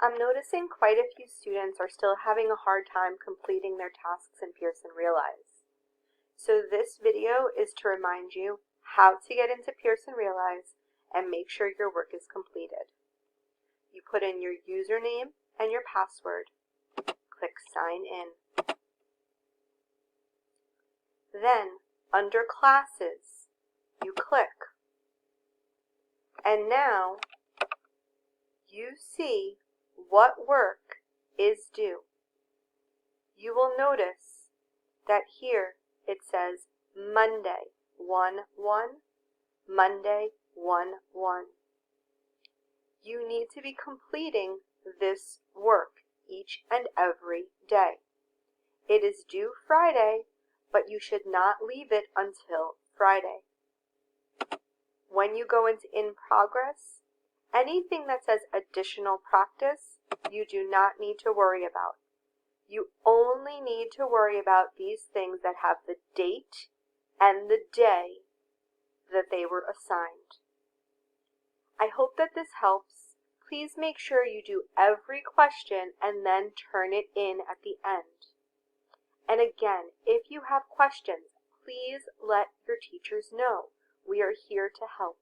I'm noticing quite a few students are still having a hard time completing their tasks in Pearson Realize. So this video is to remind you how to get into Pearson Realize and make sure your work is completed. You put in your username and your password. Click Sign In. Then, under Classes, you click. And now, you see what work is due. You will notice that here it says Monday 1-1, Monday 1-1. You need to be completing this work each and every day. It is due Friday, but you should not leave it until Friday. When you go into In Progress, anything that says additional practice, you do not need to worry about. You only need to worry about these things that have the date and the day that they were assigned. I hope that this helps. Please make sure you do every question and then turn it in at the end. And again, if you have questions, please let your teachers know. We are here to help.